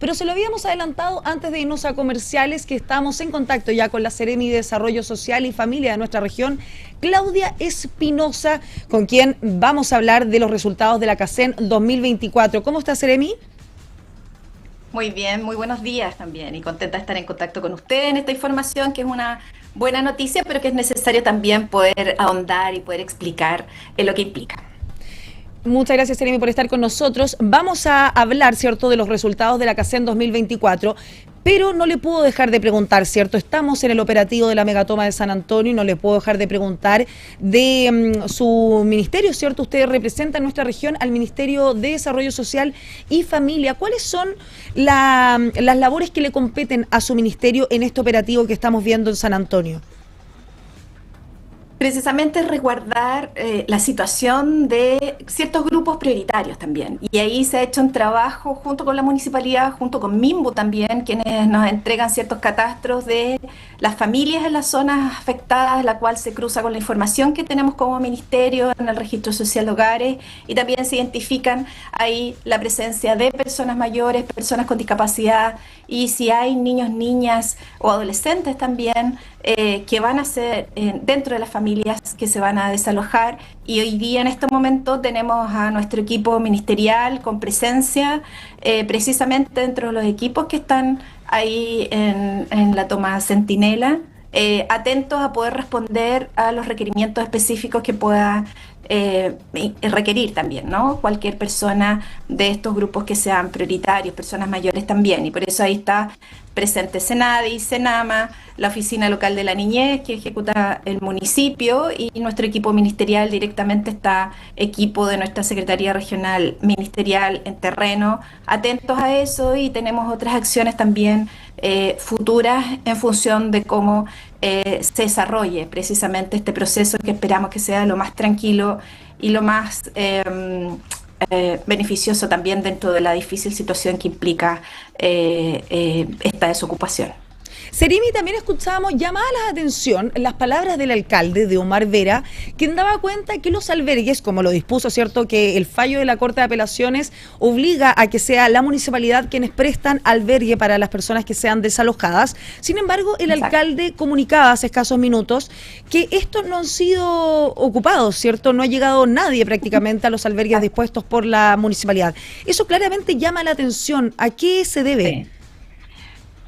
pero se lo habíamos adelantado antes de irnos a comerciales, que estamos en contacto ya con la Seremi de Desarrollo Social y Familia de nuestra región, Claudia Espinosa, con quien vamos a hablar de los resultados de la CACEN 2024. ¿Cómo está, Seremi? Muy bien, muy buenos días también y contenta de estar en contacto con usted en esta información que es una buena noticia, pero que es necesario también poder ahondar y poder explicar en lo que implica. Muchas gracias, Seremi, por estar con nosotros. Vamos a hablar, ¿cierto?, de los resultados de la CACEN 2024, pero no le puedo dejar de preguntar, ¿cierto? Estamos en el operativo de la megatoma de San Antonio y no le puedo dejar de preguntar de su ministerio, ¿cierto? Usted representa en nuestra región al Ministerio de Desarrollo Social y Familia. ¿Cuáles son las labores que le competen a su ministerio en este operativo que estamos viendo en San Antonio? Precisamente resguardar la situación de ciertos grupos prioritarios también. Y ahí se ha hecho un trabajo junto con la municipalidad, junto con MIMBU también, quienes nos entregan ciertos catastros de las familias en las zonas afectadas, la cual se cruza con la información que tenemos como ministerio en el registro social de hogares, y también se identifican ahí la presencia de personas mayores, personas con discapacidad, y si hay niños, niñas o adolescentes también que van a ser dentro de las familias que se van a desalojar. Y hoy día en este momento tenemos a nuestro equipo ministerial con presencia precisamente dentro de los equipos que están ahí en la toma Centinela, atentos a poder responder a los requerimientos específicos que pueda requerir también, ¿no? Cualquier persona de estos grupos que sean prioritarios, personas mayores también, y por eso ahí está presente Senadi, Senama, la Oficina Local de la Niñez que ejecuta el municipio, y nuestro equipo ministerial directamente está equipo de nuestra Secretaría Regional Ministerial en terreno, atentos a eso, y tenemos otras acciones también futuras en función de cómo se desarrolle precisamente este proceso, que esperamos que sea lo más tranquilo y lo más beneficioso también dentro de la difícil situación que implica esta desocupación. Seremi, también escuchábamos llamadas la atención las palabras del alcalde de Omar Vera, quien daba cuenta que los albergues, como lo dispuso, ¿cierto?, que el fallo de la Corte de Apelaciones obliga a que sea la municipalidad quienes prestan albergue para las personas que sean desalojadas. Sin embargo, el alcalde comunicaba hace escasos minutos que estos no han sido ocupados, ¿cierto? No ha llegado nadie prácticamente a los albergues dispuestos por la municipalidad. Eso claramente llama la atención. ¿A qué se debe? Sí.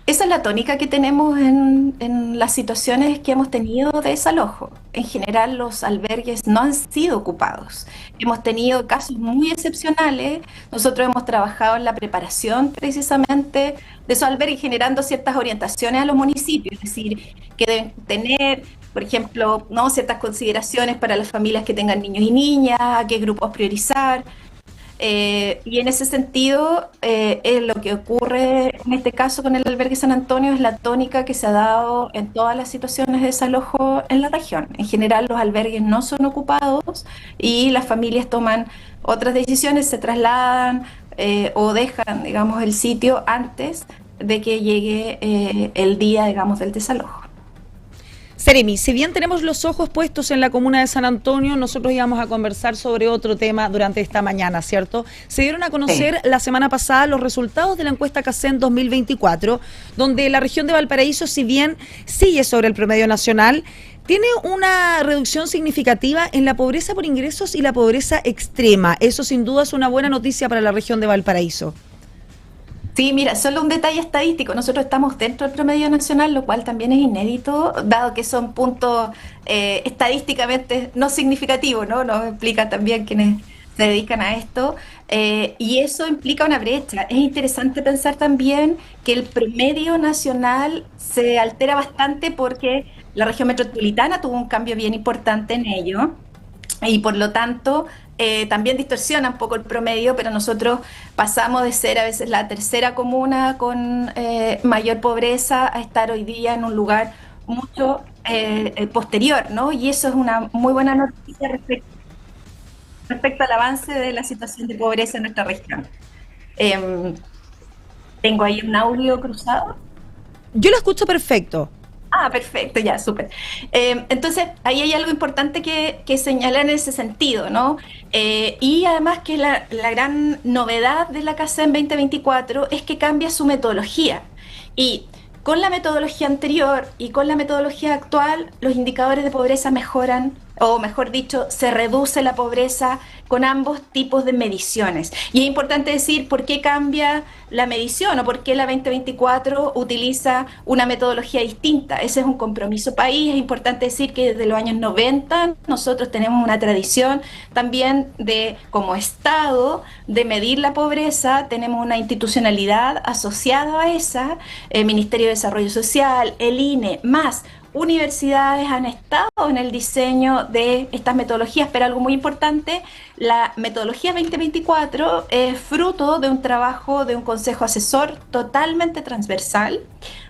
Esa es la tónica que tenemos en las situaciones que hemos tenido de desalojo. En general, los albergues no han sido ocupados. Hemos tenido casos muy excepcionales. Nosotros hemos trabajado en la preparación precisamente de esos albergues, generando ciertas orientaciones a los municipios, es decir, que deben tener, por ejemplo, ¿no?, ciertas consideraciones para las familias que tengan niños y niñas, a qué grupos priorizar. Y en ese sentido, lo que ocurre en este caso con el albergue San Antonio es la tónica que se ha dado en todas las situaciones de desalojo en la región. En general, los albergues no son ocupados y las familias toman otras decisiones, se trasladan o dejan, digamos, el sitio antes de que llegue el día, digamos, del desalojo. Seremi, si bien tenemos los ojos puestos en la comuna de San Antonio, nosotros íbamos a conversar sobre otro tema durante esta mañana, ¿cierto? Se dieron a conocer la semana pasada los resultados de la encuesta CACEN 2024, donde la región de Valparaíso, si bien sigue sobre el promedio nacional, tiene una reducción significativa en la pobreza por ingresos y la pobreza extrema. Eso sin duda es una buena noticia para la región de Valparaíso. Sí, mira, solo un detalle estadístico. Nosotros estamos dentro del promedio nacional, lo cual también es inédito, dado que son puntos estadísticamente no significativos, ¿no? Nos explican también quienes se dedican a esto, y eso implica una brecha. Es interesante pensar también que el promedio nacional se altera bastante porque la región metropolitana tuvo un cambio bien importante en ello, y por lo tanto también distorsiona un poco el promedio, pero nosotros pasamos de ser a veces la tercera comuna con mayor pobreza a estar hoy día en un lugar mucho posterior, ¿no? Y eso es una muy buena noticia respecto al avance de la situación de pobreza en nuestra región. Tengo ahí un audio cruzado. Yo lo escucho perfecto. Ah, perfecto, ya, súper. Entonces, ahí hay algo importante que señalar en ese sentido, ¿no? Y además que la gran novedad de la CACEN 2024 es que cambia su metodología. Y con la metodología anterior y con la metodología actual, los indicadores de pobreza mejoran, o mejor dicho, se reduce la pobreza con ambos tipos de mediciones. Y es importante decir por qué cambia la medición o por qué la 2024 utiliza una metodología distinta. Ese es un compromiso país. Es importante decir que desde los años 90 nosotros tenemos una tradición también de, como Estado, de medir la pobreza. Tenemos una institucionalidad asociada a esa, el Ministerio de Desarrollo Social, el INE, más universidades han estado en el diseño de estas metodologías, pero algo muy importante, la metodología 2024 es fruto de un trabajo de un consejo asesor totalmente transversal,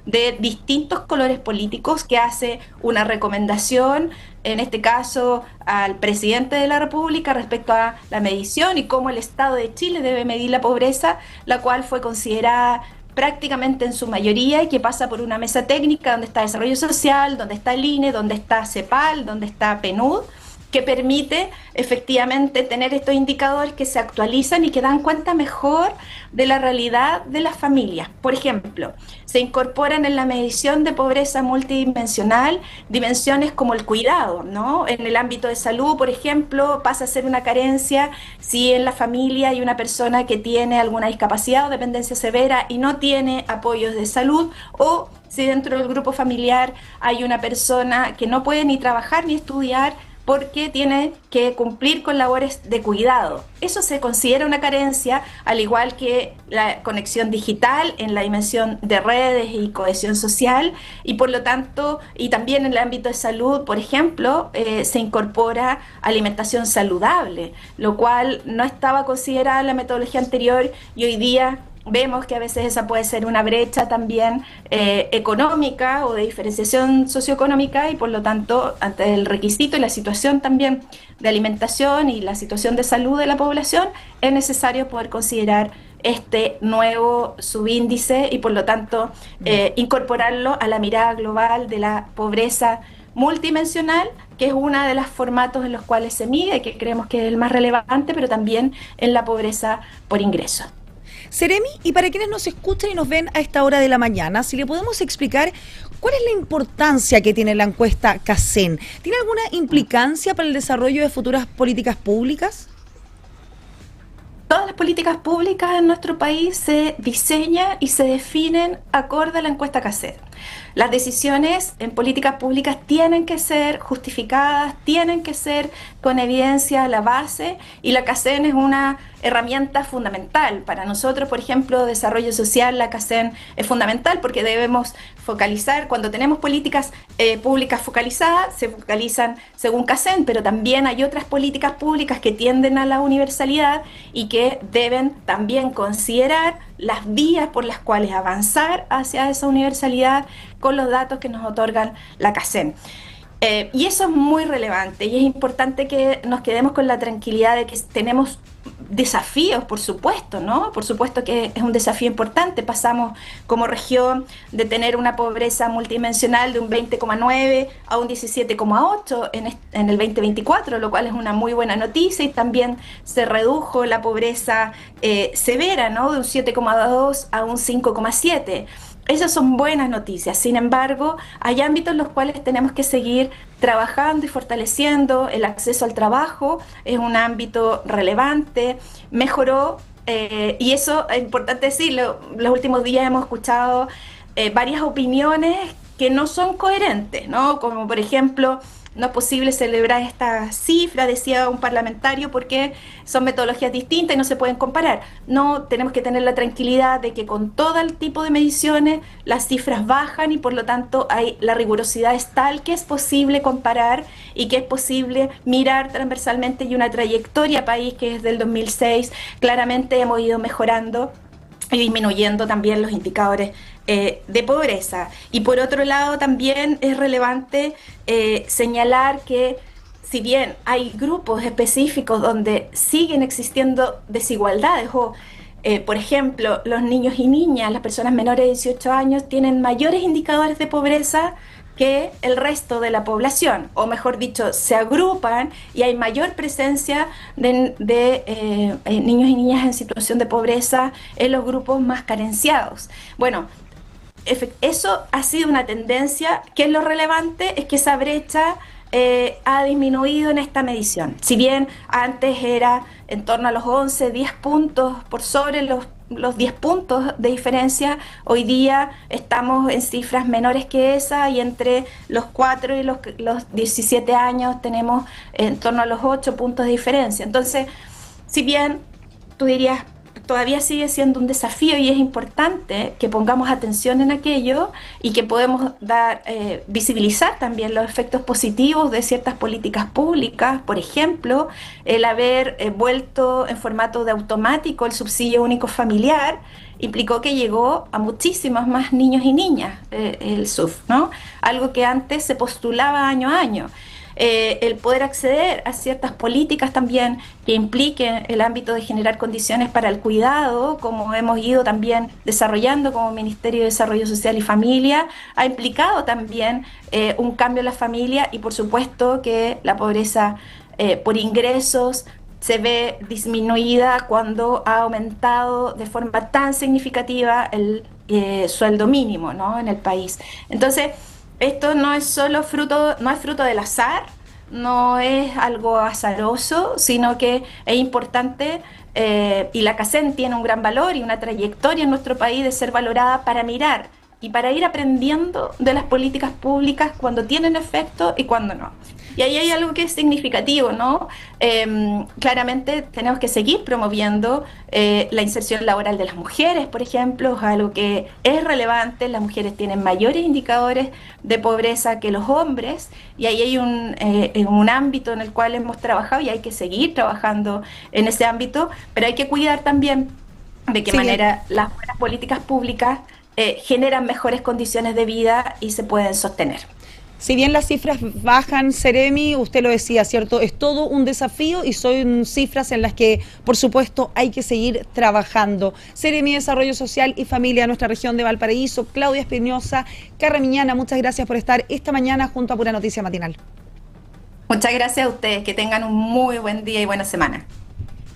de distintos colores políticos, que hace una recomendación, en este caso al presidente de la República, respecto a la medición y cómo el Estado de Chile debe medir la pobreza, la cual fue considerada prácticamente en su mayoría, y que pasa por una mesa técnica donde está Desarrollo Social, donde está el INE, donde está CEPAL, donde está PNUD, que permite efectivamente tener estos indicadores que se actualizan y que dan cuenta mejor de la realidad de las familias. Por ejemplo, se incorporan en la medición de pobreza multidimensional dimensiones como el cuidado, ¿no? En el ámbito de salud, por ejemplo, pasa a ser una carencia si en la familia hay una persona que tiene alguna discapacidad o dependencia severa y no tiene apoyos de salud, o si dentro del grupo familiar hay una persona que no puede ni trabajar ni estudiar porque tiene que cumplir con labores de cuidado. Eso se considera una carencia, al igual que la conexión digital en la dimensión de redes y cohesión social, y por lo tanto, y también en el ámbito de salud, por ejemplo, se incorpora alimentación saludable, lo cual no estaba considerada en la metodología anterior, y hoy día vemos que a veces esa puede ser una brecha también económica o de diferenciación socioeconómica, y por lo tanto, ante el requisito y la situación también de alimentación y la situación de salud de la población, es necesario poder considerar este nuevo subíndice y por lo tanto incorporarlo a la mirada global de la pobreza multidimensional, que es uno de los formatos en los cuales se mide, que creemos que es el más relevante, pero también en la pobreza por ingreso. Seremi, y para quienes nos escuchan y nos ven a esta hora de la mañana, si le podemos explicar cuál es la importancia que tiene la encuesta CACEN. ¿Tiene alguna implicancia para el desarrollo de futuras políticas públicas? Todas las políticas públicas en nuestro país se diseñan y se definen acorde a la encuesta CACEN. Las decisiones en políticas públicas tienen que ser justificadas, tienen que ser con evidencia a la base, y la CACEN es una herramienta fundamental. Para nosotros, por ejemplo, desarrollo social, la CACEN es fundamental porque debemos focalizar, cuando tenemos políticas públicas focalizadas, se focalizan según CACEN, pero también hay otras políticas públicas que tienden a la universalidad y que deben también considerar las vías por las cuales avanzar hacia esa universalidad con los datos que nos otorgan la CACEN. Y eso es muy relevante, y es importante que nos quedemos con la tranquilidad de que tenemos desafíos, por supuesto, ¿no? Por supuesto que es un desafío importante. Pasamos como región de tener una pobreza multidimensional de un 20,9 a un 17,8 en el 2024, lo cual es una muy buena noticia, y también se redujo la pobreza severa, ¿no? De un 7,2 a un 5,7. Esas son buenas noticias. Sin embargo, hay ámbitos en los cuales tenemos que seguir trabajando y fortaleciendo. El acceso al trabajo es un ámbito relevante, mejoró, y eso es importante decirlo. Los últimos días hemos escuchado varias opiniones que no son coherentes, ¿no? Como por ejemplo, no es posible celebrar esta cifra, decía un parlamentario, porque son metodologías distintas y no se pueden comparar. No, tenemos que tener la tranquilidad de que con todo el tipo de mediciones las cifras bajan, y por lo tanto la rigurosidad es tal que es posible comparar y que es posible mirar transversalmente, y una trayectoria país que desde el 2006 claramente hemos ido mejorando y disminuyendo también los indicadores de pobreza. Y por otro lado también es relevante señalar que si bien hay grupos específicos donde siguen existiendo desigualdades, o por ejemplo, los niños y niñas, las personas menores de 18 años tienen mayores indicadores de pobreza que el resto de la población, o mejor dicho, se agrupan y hay mayor presencia de niños y niñas en situación de pobreza en los grupos más carenciados. Bueno, eso ha sido una tendencia. Que es lo relevante es que esa brecha ha disminuido en esta medición. Si bien antes era en torno a los 11, 10 puntos por sobre los 10 puntos de diferencia, hoy día estamos en cifras menores que esa, y entre los 4 y los 17 años tenemos en torno a los 8 puntos de diferencia. Entonces, si bien tú dirías, todavía sigue siendo un desafío y es importante que pongamos atención en aquello y que podemos visibilizar también los efectos positivos de ciertas políticas públicas. Por ejemplo, el haber vuelto en formato de automático el subsidio único familiar implicó que llegó a muchísimos más niños y niñas el SUF, ¿no? Algo que antes se postulaba año a año. El poder acceder a ciertas políticas también que impliquen el ámbito de generar condiciones para el cuidado, como hemos ido también desarrollando como Ministerio de Desarrollo Social y Familia, ha implicado también un cambio en la familia, y por supuesto que la pobreza por ingresos se ve disminuida cuando ha aumentado de forma tan significativa el sueldo mínimo, ¿no?, en el país. Entonces, esto no es solo fruto, no es fruto del azar, no es algo azaroso, sino que es importante, y la CACEN tiene un gran valor y una trayectoria en nuestro país de ser valorada para mirar y para ir aprendiendo de las políticas públicas cuando tienen efecto y cuando no. Y ahí hay algo que es significativo, ¿no? Claramente tenemos que seguir promoviendo la inserción laboral de las mujeres, por ejemplo, es algo que es relevante. Las mujeres tienen mayores indicadores de pobreza que los hombres, y ahí hay un ámbito en el cual hemos trabajado y hay que seguir trabajando en ese ámbito, pero hay que cuidar también de qué manera las buenas políticas públicas generan mejores condiciones de vida y se pueden sostener. Si bien las cifras bajan, Seremi, usted lo decía, ¿cierto? Es todo un desafío y son cifras en las que, por supuesto, hay que seguir trabajando. Seremi de Desarrollo Social y Familia de nuestra región de Valparaíso, Claudia Espinosa Carremiñana, muchas gracias por estar esta mañana junto a Pura Noticia Matinal. Muchas gracias a ustedes, que tengan un muy buen día y buena semana.